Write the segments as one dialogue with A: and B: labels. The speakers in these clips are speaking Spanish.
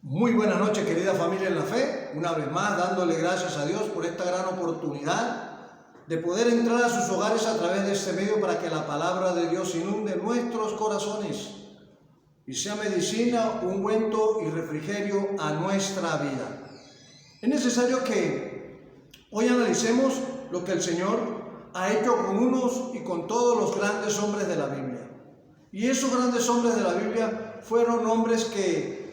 A: Muy buenas noches, querida familia en la fe. Una vez más, dándole gracias a Dios por esta gran oportunidad de poder entrar a sus hogares a través de este medio para que la palabra de Dios inunde nuestros corazones y sea medicina, ungüento y refrigerio a nuestra vida. Es necesario que hoy analicemos lo que el Señor ha hecho con unos y con todos los grandes hombres de la Biblia. Y esos grandes hombres de la Biblia fueron hombres que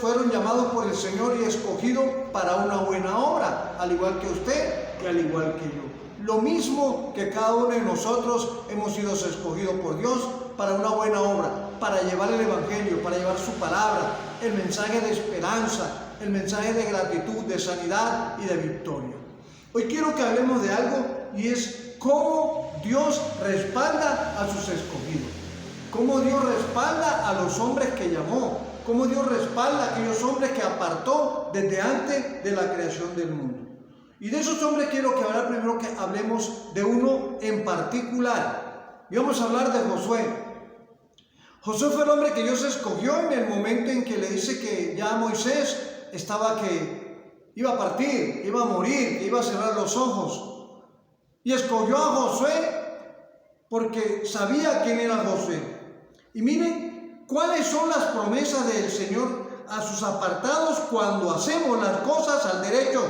A: fueron llamados por el Señor y escogidos para una buena obra, al igual que usted y al igual que yo. Lo mismo que cada uno de nosotros hemos sido escogidos por Dios para una buena obra, para llevar el Evangelio, para llevar su palabra, el mensaje de esperanza, el mensaje de gratitud, de sanidad y de victoria. Hoy quiero que hablemos de algo y es cómo Dios respalda a sus escogidos, cómo Dios respalda a los hombres que llamó, cómo Dios respalda a aquellos hombres que apartó desde antes de la creación del mundo. Y de esos hombres quiero que ahora primero que hablemos de uno en particular. Y vamos a hablar de Josué. Josué fue el hombre que Dios escogió en el momento en que le dice que ya Moisés estaba que iba a partir, iba a morir, que iba a cerrar los ojos. Y escogió a Josué porque sabía quién era Josué. Y miren cuáles son las promesas del Señor a sus apartados cuando hacemos las cosas al derecho,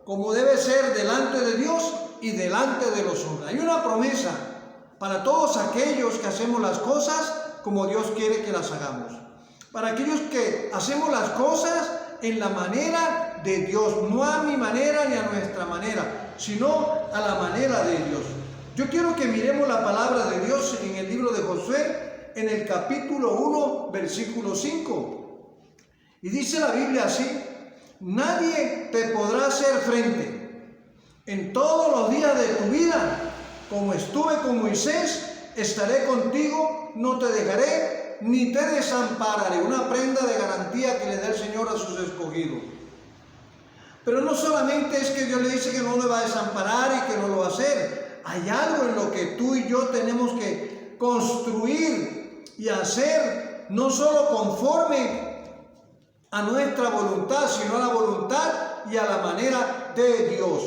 A: como debe ser delante de Dios y delante de los hombres. Hay una promesa para todos aquellos que hacemos las cosas como Dios quiere que las hagamos. Para aquellos que hacemos las cosas en la manera de Dios, no a mi manera ni a nuestra manera, sino a la manera de Dios. Yo quiero que miremos la palabra de Dios en el libro de Josué, en el capítulo 1, versículo 5. Y dice la Biblia así: nadie te podrá hacer frente en todos los días de tu vida. Como estuve con Moisés, estaré contigo, no te dejaré ni te desampararé. Una prenda de garantía que le da el Señor a sus escogidos. Pero no solamente es que Dios le dice que no le va a desamparar y que no lo va a hacer. Hay algo en lo que tú y yo tenemos que construir y hacer, no solo conforme a nuestra voluntad, sino a la voluntad y a la manera de Dios.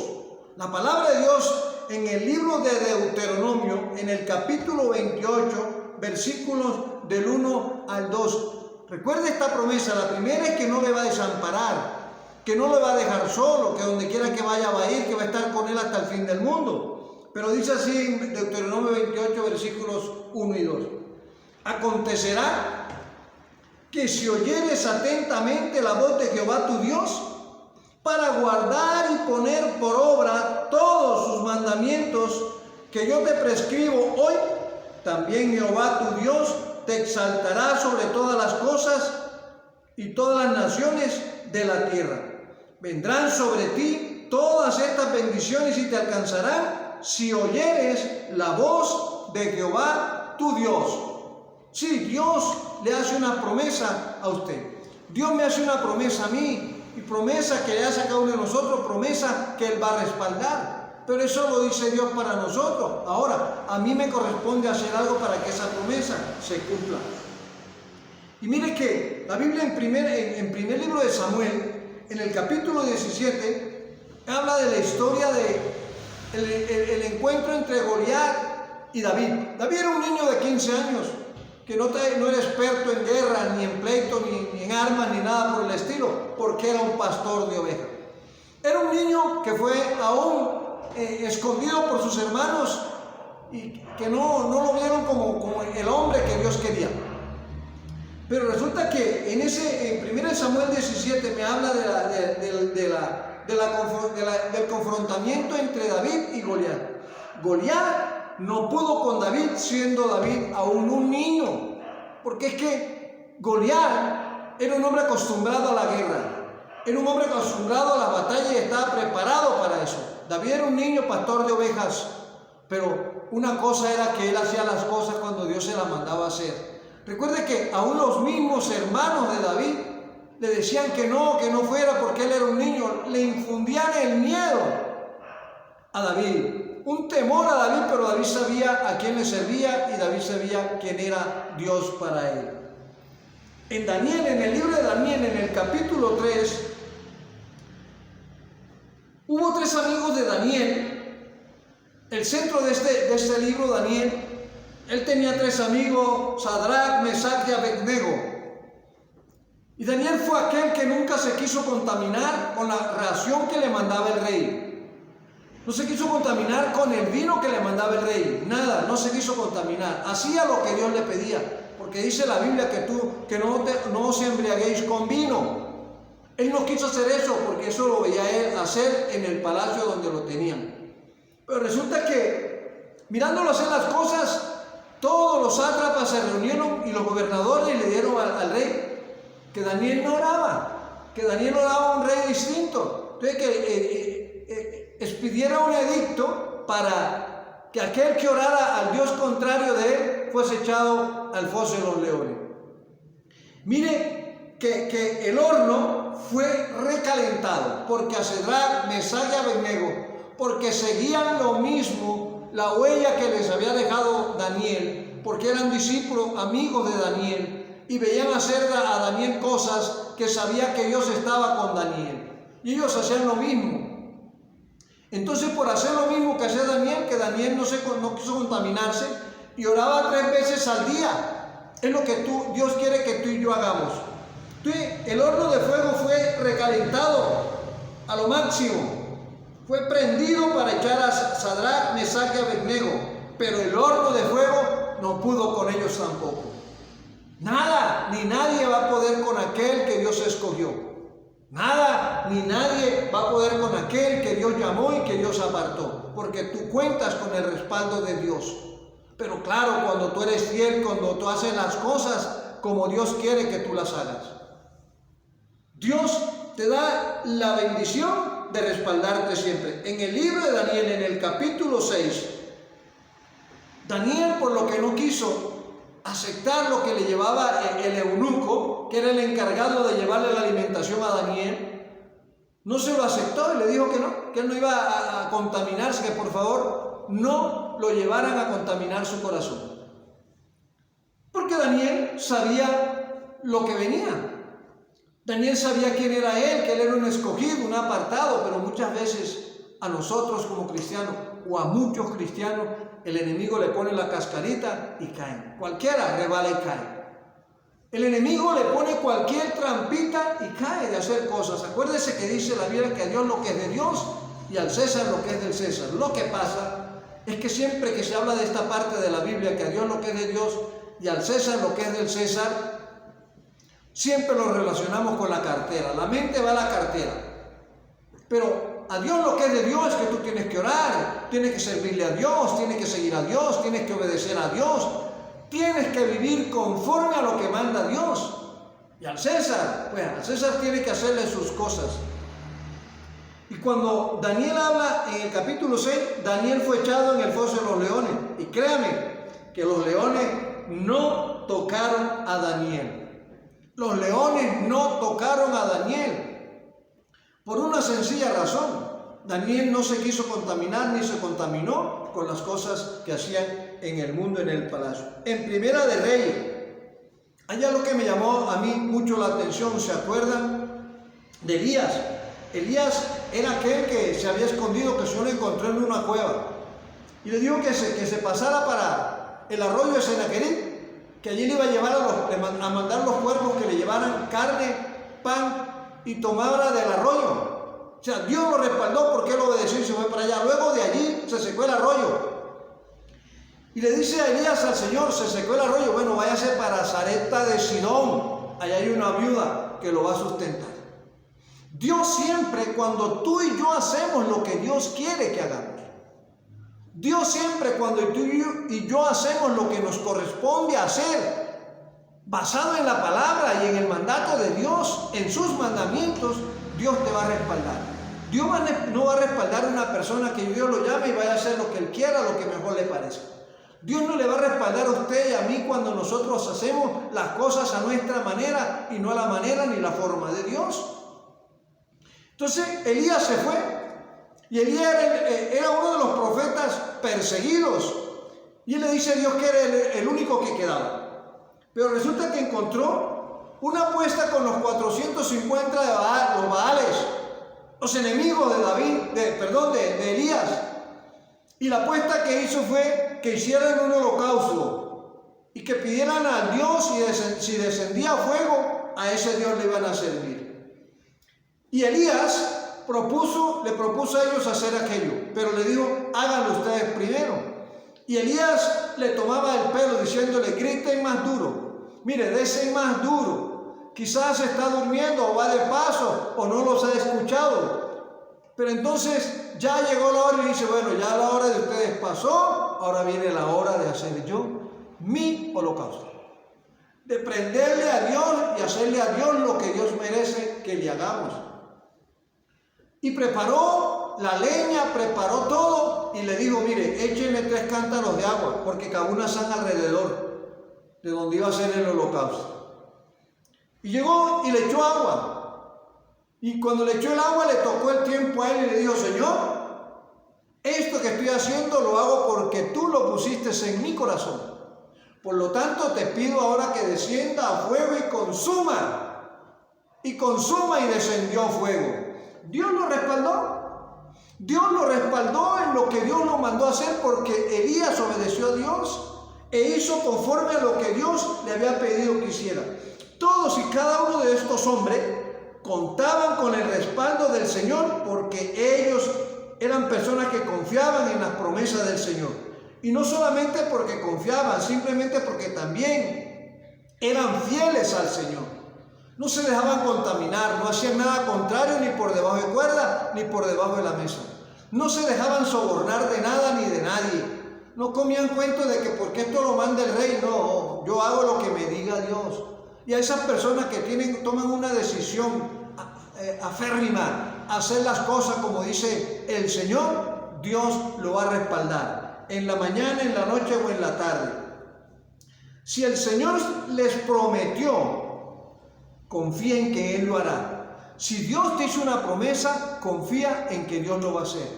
A: La palabra de Dios en el libro de Deuteronomio, en el capítulo 28, versículos del 1 al 2. Recuerde esta promesa. La primera es que no le va a desamparar, que no le va a dejar solo, que donde quiera que vaya va a ir, que va a estar con él hasta el fin del mundo. Pero dice así en Deuteronomio 28, versículos 1 y 2. Acontecerá que si oyeres atentamente la voz de Jehová tu Dios, para guardar y poner por obra todos sus mandamientos que yo te prescribo hoy, también Jehová tu Dios te exaltará sobre todas las cosas y todas las naciones de la tierra. Vendrán sobre ti todas estas bendiciones y te alcanzarán si oyeres la voz de Jehová tu Dios. Sí, Dios le hace una promesa a usted. Dios me hace una promesa a mí, y promesa que le hace a cada uno de nosotros, promesa que Él va a respaldar. Pero eso lo dice Dios para nosotros. Ahora, a mí me corresponde hacer algo para que esa promesa se cumpla. Y mire que la Biblia en primer libro de Samuel, en el capítulo 17, habla de la historia de el encuentro entre Goliat y David. David era un niño de 15 años, que no era experto en guerra, ni en pleito, ni en armas, ni nada por el estilo, porque era un pastor de ovejas. Era un niño que fue aún escondido por sus hermanos y que no lo vieron como el hombre que Dios quería. Pero resulta que en 1 Samuel 17 me habla del confrontamiento entre David y Goliat. Goliat no pudo con David, siendo David aún un niño, porque es que Goliat era un hombre acostumbrado a la guerra, era un hombre acostumbrado a la batalla y estaba preparado para eso. David era un niño pastor de ovejas, pero una cosa era que él hacía las cosas cuando Dios se las mandaba a hacer. Recuerde que aún los mismos hermanos de David le decían que no fuera porque él era un niño, le infundían el miedo a David. Un temor a David, pero David sabía a quién le servía y David sabía quién era Dios para él. En Daniel, en el libro de Daniel, en el capítulo 3, hubo 3 amigos de Daniel. El centro de este libro, Daniel, él tenía 3 amigos, Sadrach, Mesach y Abednego. Y Daniel fue aquel que nunca se quiso contaminar con la ración que le mandaba el rey. No se quiso contaminar con el vino que le mandaba el rey. Nada, no se quiso contaminar. Hacía lo que Dios le pedía. Porque dice la Biblia que no os embriaguéis con vino. Él no quiso hacer eso porque eso lo veía él hacer en el palacio donde lo tenían. Pero resulta que, mirándolo hacer las cosas, todos los sátrapas se reunieron y los gobernadores le dieron al rey que Daniel no oraba, a un rey distinto. Entonces que expidiera un edicto para que aquel que orara al Dios contrario de él fuese echado al foso de los leones. Mire que el horno fue recalentado porque a Sadrach, Mesach y Abednego, porque seguían lo mismo, la huella que les había dejado Daniel, porque eran discípulos, amigos de Daniel, y veían hacer a Daniel cosas que sabía que Dios estaba con Daniel. Y ellos hacían lo mismo. Entonces, por hacer lo mismo que hacía Daniel, que Daniel no quiso contaminarse y oraba 3 veces al día. Es lo que Dios quiere que tú y yo hagamos. Entonces, el horno de fuego fue recalentado a lo máximo. Fue prendido para echar a Sadrach, Mesach y Abednego. Pero el horno de fuego no pudo con ellos tampoco. Nada ni nadie va a poder con aquel que Dios escogió. Nada ni nadie va a poder con aquel que Dios llamó y que Dios apartó. Porque tú cuentas con el respaldo de Dios. Pero claro, cuando tú eres fiel, cuando tú haces las cosas como Dios quiere que tú las hagas. Dios te da la bendición de respaldarte siempre. En el libro de Daniel, en el capítulo 6, Daniel, por lo que no quiso aceptar lo que le llevaba el eunuco, que era el encargado de llevarle la alimentación a Daniel, no se lo aceptó y le dijo que él no iba a contaminarse, que por favor no lo llevaran a contaminar su corazón. Porque Daniel sabía lo que venía. Daniel sabía quién era él, que él era un escogido, un apartado, pero muchas veces a nosotros como cristianos, o a muchos cristianos, el enemigo le pone la cascarita y caen. Cualquiera resbala y cae. El enemigo le pone cualquier trampita y cae de hacer cosas. Acuérdese que dice la Biblia que a Dios lo que es de Dios y al César lo que es del César. Lo que pasa es que siempre que se habla de esta parte de la Biblia, que a Dios lo que es de Dios y al César lo que es del César, siempre lo relacionamos con la cartera. La mente va a la cartera. Pero a Dios lo que es de Dios es que tú tienes que orar, tienes que servirle a Dios, tienes que seguir a Dios, tienes que obedecer a Dios, tienes que vivir conforme a lo que manda Dios. Y al César, pues al César tiene que hacerle sus cosas. Y cuando Daniel habla en el capítulo 6, Daniel fue echado en el foso de los leones. Y créame que los leones no tocaron a Daniel. Los leones no tocaron a Daniel. Por una sencilla razón. Daniel no se quiso contaminar ni se contaminó con las cosas que hacían en el mundo, en el palacio. En Primera de Reyes, hay algo que me llamó a mí mucho la atención. ¿Se acuerdan de Elías? Elías era aquel que se había escondido, que el Señor lo encontró en una cueva. Y le dijo que se pasara para el arroyo de Senaquerib, que allí le iba a llevar a mandar los cuervos que le llevaran carne, pan y tomara del arroyo. O sea, Dios lo respaldó porque él obedeció y se fue para allá. Luego de allí se secó el arroyo. Y le dice a Elías al Señor, se secó el arroyo, bueno, váyase para Sarepta de Sidón. Allá hay una viuda que lo va a sustentar. Dios siempre, cuando tú y yo hacemos lo que Dios quiere que hagamos. Dios siempre, cuando tú y yo hacemos lo que nos corresponde hacer, basado en la palabra y en el mandato de Dios, en sus mandamientos, Dios te va a respaldar. Dios no va a respaldar a una persona que Dios lo llame y vaya a hacer lo que Él quiera, lo que mejor le parezca. Dios no le va a respaldar a usted y a mí cuando nosotros hacemos las cosas a nuestra manera y no a la manera ni la forma de Dios. Entonces Elías se fue y Elías era uno de los profetas perseguidos y él le dice a Dios que era el único que quedaba. Pero resulta que encontró una apuesta con los 450 de los Baales, los enemigos de de Elías. Y la apuesta que hizo fue que hicieran un holocausto y que pidieran a Dios, y si descendía fuego, a ese Dios le iban a servir. Y Elías le propuso a ellos hacer aquello, pero le dijo: háganlo ustedes primero. Y Elías le tomaba el pelo diciéndole: griten más duro, mire, desen más duro, quizás está durmiendo o va de paso o no los ha escuchado. Pero entonces ya llegó la hora y dice: bueno, ya la hora de ustedes pasó, ahora viene la hora de hacer yo mi holocausto, de prenderle a Dios y hacerle a Dios lo que Dios merece que le hagamos. Y preparó la leña, preparó todo y le dijo: mire, échenme 3 cántaros de agua, porque Cabunas están alrededor de donde iba a ser el holocausto. Y llegó y le echó agua. Y cuando le echó el agua, le tocó el tiempo a él y le dijo: Señor, esto que estoy haciendo lo hago porque tú lo pusiste en mi corazón. Por lo tanto, te pido ahora que descienda a fuego y consuma. Y consuma, y descendió fuego. Dios lo respaldó. Dios lo respaldó en lo que Dios lo mandó a hacer, porque Elías obedeció a Dios e hizo conforme a lo que Dios le había pedido que hiciera. Todos y cada uno de estos hombres contaban con el respaldo del Señor, porque ellos eran personas que confiaban en las promesas del Señor. Y no solamente porque confiaban, simplemente porque también eran fieles al Señor. No se dejaban contaminar, no hacían nada contrario, ni por debajo de cuerda, ni por debajo de la mesa. No se dejaban sobornar de nada ni de nadie. No comían cuentos de que porque esto lo manda el rey. No, yo hago lo que me diga Dios. Y a esas personas que toman una decisión aférrima, hacer las cosas como dice el Señor, Dios lo va a respaldar, en la mañana, en la noche o en la tarde. Si el Señor les prometió, confía en que Él lo hará. Si Dios te hizo una promesa, confía en que Dios lo va a hacer.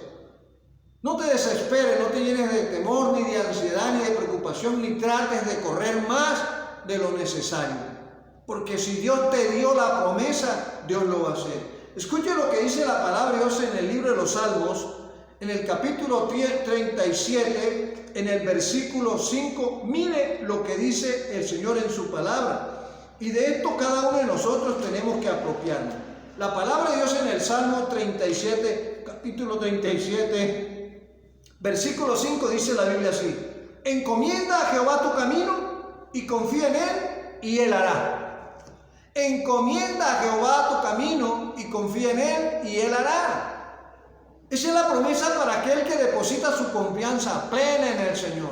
A: No te desesperes, no te llenes de temor, ni de ansiedad, ni de preocupación, ni trates de correr más de lo necesario. Porque si Dios te dio la promesa, Dios lo va a hacer. Escuche lo que dice la palabra de Dios en el libro de los Salmos, en el capítulo 37, en el versículo 5. Mire lo que dice el Señor en su palabra. Y de esto cada uno de nosotros tenemos que apropiarnos. La palabra de Dios en el Salmo 37, capítulo 37, versículo 5, dice la Biblia así: encomienda a Jehová tu camino y confía en Él, y Él hará. Encomienda a Jehová tu camino y confía en Él, y Él hará. Esa es la promesa para aquel que deposita su confianza plena en el Señor.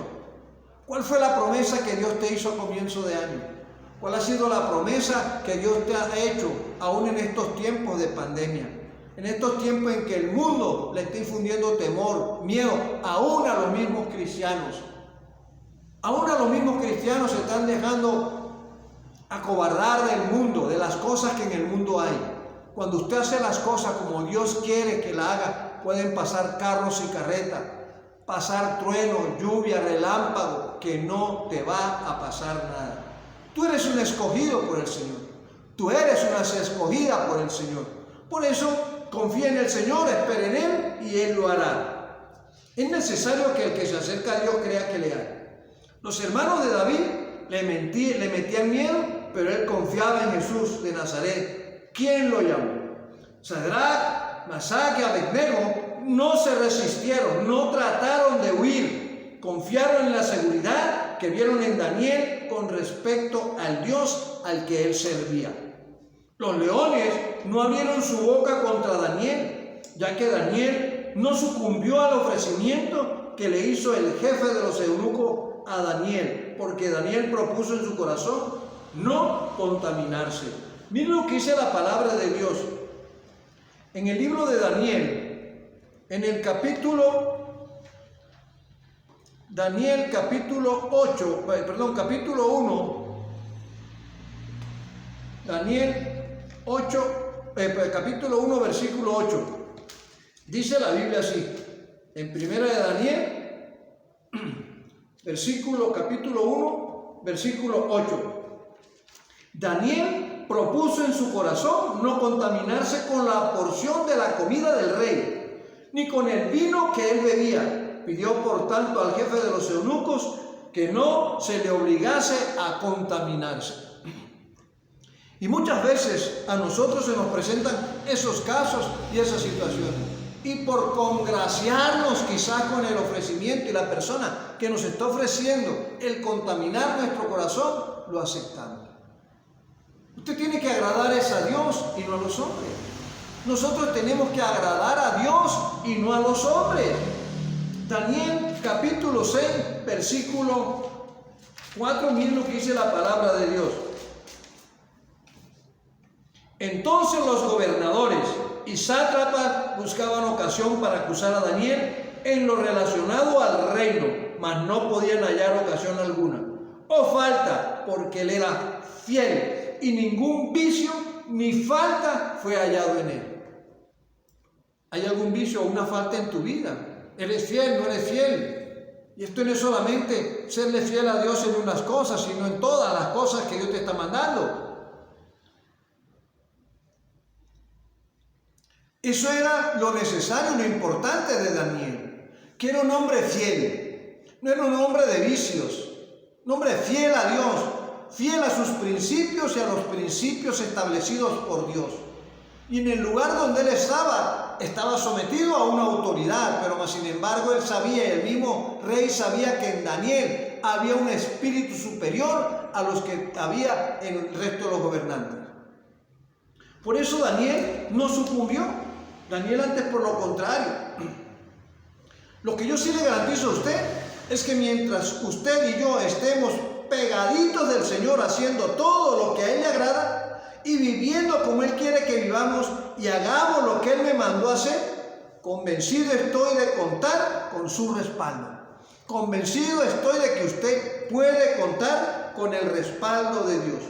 A: ¿Cuál fue la promesa que Dios te hizo a comienzo de año? ¿Cuál ha sido la promesa que Dios te ha hecho aún en estos tiempos de pandemia? En estos tiempos en que el mundo le está infundiendo temor, miedo, aún a los mismos cristianos. Aún a los mismos cristianos se están dejando acobardar del mundo, de las cosas que en el mundo hay. Cuando usted hace las cosas como Dios quiere que la haga, pueden pasar carros y carretas, pasar trueno, lluvia, relámpago, que no te va a pasar nada. Tú eres un escogido por el Señor. Tú eres una escogida por el Señor. Por eso, confía en el Señor, espera en Él y Él lo hará. Es necesario que el que se acerca a Dios crea que le hará. Los hermanos de David le metían miedo, pero él confiaba en Jesús de Nazaret. ¿Quién lo llamó? Sadrach, Mesach y Abednego no se resistieron, no trataron de huir. Confiaron en la seguridad que vieron en Daniel con respecto al Dios al que él servía. Los leones no abrieron su boca contra Daniel, ya que Daniel no sucumbió al ofrecimiento que le hizo el jefe de los eunucos a Daniel, porque Daniel propuso en su corazón no contaminarse. Miren lo que dice la palabra de Dios en el libro de Daniel, en el capítulo 1, Daniel 8, capítulo 1, versículo 8. Dice la Biblia así, en primera de Daniel, capítulo 1, versículo 8. Daniel propuso en su corazón no contaminarse con la porción de la comida del rey, ni con el vino que él bebía. Pidió por tanto al jefe de los eunucos que no se le obligase a contaminarse. Y muchas veces a nosotros se nos presentan esos casos y esas situaciones. Y por congraciarnos quizás con el ofrecimiento y la persona que nos está ofreciendo el contaminar nuestro corazón, lo aceptamos. Usted tiene que agradar a Dios y no a los hombres. Nosotros tenemos que agradar a Dios y no a los hombres. Daniel capítulo 6, versículo 4, miren lo que dice la palabra de Dios. Entonces los gobernadores y sátrapas buscaban ocasión para acusar a Daniel en lo relacionado al reino, mas no podían hallar ocasión alguna o falta, porque él era fiel y ningún vicio ni falta fue hallado en él. ¿Hay algún vicio o una falta en tu vida? ¿Eres fiel? ¿No eres fiel? Y esto no es solamente serle fiel a Dios en unas cosas, sino en todas las cosas que Dios te está mandando. Eso era lo necesario, lo importante de Daniel, que era un hombre fiel, no era un hombre de vicios, un hombre fiel a Dios, fiel a sus principios y a los principios establecidos por Dios. Y en el lugar donde él estaba sometido a una autoridad, pero más sin embargo él sabía, el mismo rey sabía que en Daniel había un espíritu superior a los que había en el resto de los gobernantes. Por eso Daniel no sucumbió. Daniel antes, por lo contrario. Lo que yo sí le garantizo a usted es que mientras usted y yo estemos pegaditos del Señor, haciendo todo lo que a Él le agrada y viviendo como Él quiere que vivamos y hagamos lo que Él me mandó a hacer, convencido estoy de contar con su respaldo. Convencido estoy de que usted puede contar con el respaldo de Dios.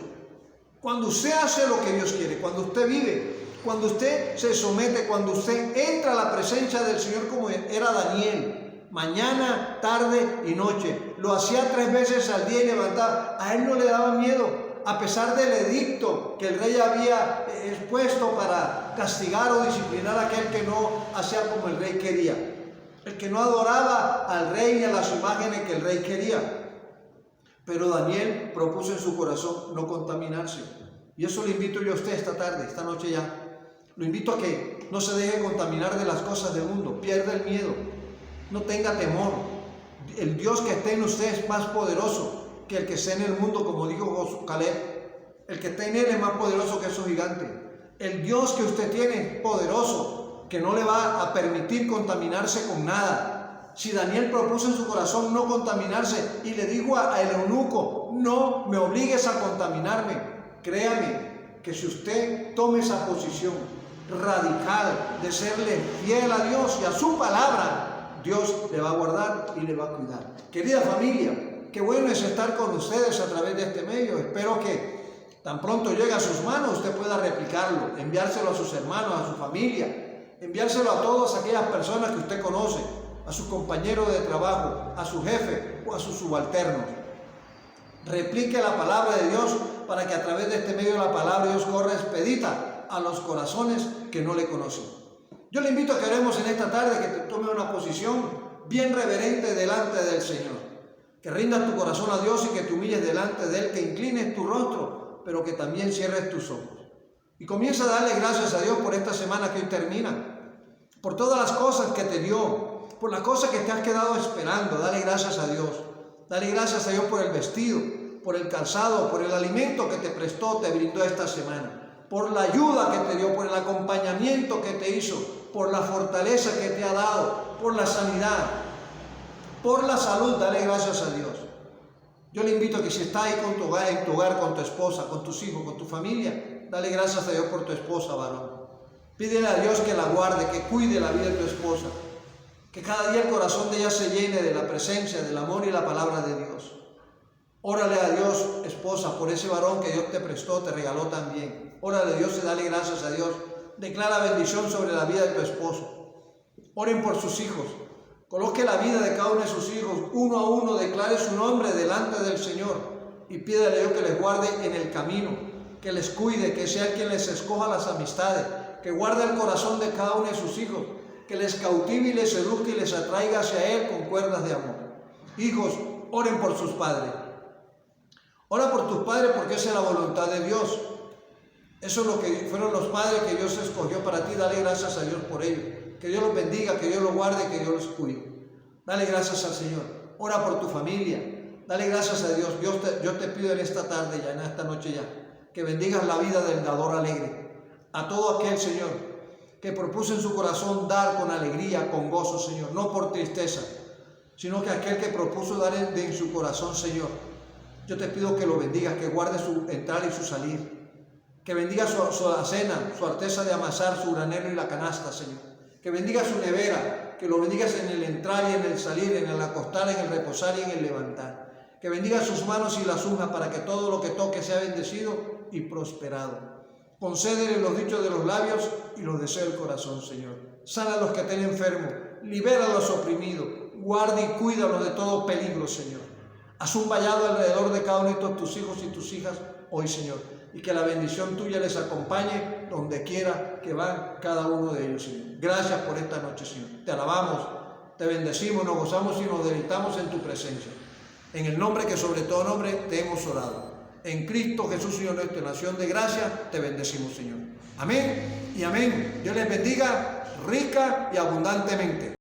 A: Cuando usted hace lo que Dios quiere, cuando usted vive, cuando usted se somete, cuando usted entra a la presencia del Señor como era Daniel, mañana, tarde y noche, lo hacía 3 veces al día y levantaba, a él no le daba miedo, a pesar del edicto que el rey había expuesto para castigar o disciplinar a aquel que no hacía como el rey quería, el que no adoraba al rey ni a las imágenes que el rey quería. Pero Daniel propuso en su corazón no contaminarse. Y eso le invito yo a usted esta tarde, esta noche ya. Lo invito a que no se deje contaminar de las cosas del mundo, pierda el miedo, no tenga temor. El Dios que esté en usted es más poderoso que el que esté en el mundo, como dijo Caleb. El que está en él es más poderoso que esos gigantes. El Dios que usted tiene es poderoso, que no le va a permitir contaminarse con nada. Si Daniel propuso en su corazón no contaminarse y le dijo al eunuco, no me obligues a contaminarme, créame que si usted tome esa posición radical de serle fiel a Dios y a su palabra, Dios le va a guardar y le va a cuidar. Querida familia, qué bueno es estar con ustedes a través de este medio. Espero que tan pronto llegue a sus manos usted pueda replicarlo, enviárselo a sus hermanos, a su familia, enviárselo a todas aquellas personas que usted conoce, a sus compañeros de trabajo, a su jefe o a sus subalternos. Replique la palabra de Dios para que a través de este medio de la palabra Dios corra expedita a los corazones que no le conocen. Yo le invito a que oremos en esta tarde, que te tome una posición bien reverente delante del Señor, que rindas tu corazón a Dios y que te humilles delante de Él, que inclines tu rostro, pero que también cierres tus ojos. Y comienza a darle gracias a Dios por esta semana que hoy termina, por todas las cosas que te dio, por las cosas que te has quedado esperando. Dale gracias a Dios. Dale gracias a Dios por el vestido, por el calzado, por el alimento que te prestó, te brindó esta semana, por la ayuda que te dio, por el acompañamiento que te hizo, por la fortaleza que te ha dado, por la sanidad, por la salud. Dale gracias a Dios. Yo le invito a que si está ahí con tu hogar, en tu hogar, con tu esposa, con tus hijos, con tu familia, dale gracias a Dios por tu esposa, varón. Pídele a Dios que la guarde, que cuide la vida de tu esposa, que cada día el corazón de ella se llene de la presencia, del amor y la palabra de Dios. Órale a Dios, esposa, por ese varón que Dios te prestó, te regaló también. Órale a Dios y dale gracias a Dios. Declara bendición sobre la vida de tu esposo. Oren por sus hijos. Coloque la vida de cada uno de sus hijos, uno a uno, declare su nombre delante del Señor y pídale a Dios que les guarde en el camino, que les cuide, que sea quien les escoja las amistades, que guarde el corazón de cada uno de sus hijos, que les cautive y les seduzca y les atraiga hacia Él con cuerdas de amor. Hijos, oren por sus padres. Ora por tus padres porque esa es la voluntad de Dios. Eso es lo que fueron los padres que Dios escogió para ti. Dale gracias a Dios por ello. Que Dios los bendiga, que Dios los guarde, que Dios los cuide. Dale gracias al Señor. Ora por tu familia. Dale gracias a Dios. Yo te pido en esta tarde ya, en esta noche ya, que bendigas la vida del dador alegre. A todo aquel, Señor, que propuso en su corazón dar con alegría, con gozo, Señor. No por tristeza, sino que aquel que propuso dar en su corazón, Señor. Yo te pido que lo bendigas, que guarde su entrar y su salir. Que bendiga su alacena, su arteza de amasar, su granero y la canasta, Señor. Que bendiga su nevera, que lo bendigas en el entrar y en el salir, en el acostar, en el reposar y en el levantar. Que bendiga sus manos y las uñas para que todo lo que toque sea bendecido y prosperado. Concédele los dichos de los labios y los deseos del corazón, Señor. Sana a los que estén enfermos, libera a los oprimidos, guarda y cuídalos de todo peligro, Señor. Haz un vallado alrededor de cada uno de tus hijos y tus hijas hoy, Señor, y que la bendición tuya les acompañe donde quiera que van cada uno de ellos, Señor. Gracias por esta noche, Señor. Te alabamos, te bendecimos, nos gozamos y nos deleitamos en tu presencia. En el nombre que sobre todo nombre te hemos orado. En Cristo Jesús, Señor nuestro, nación de gracia, te bendecimos, Señor. Amén y amén. Dios les bendiga rica y abundantemente.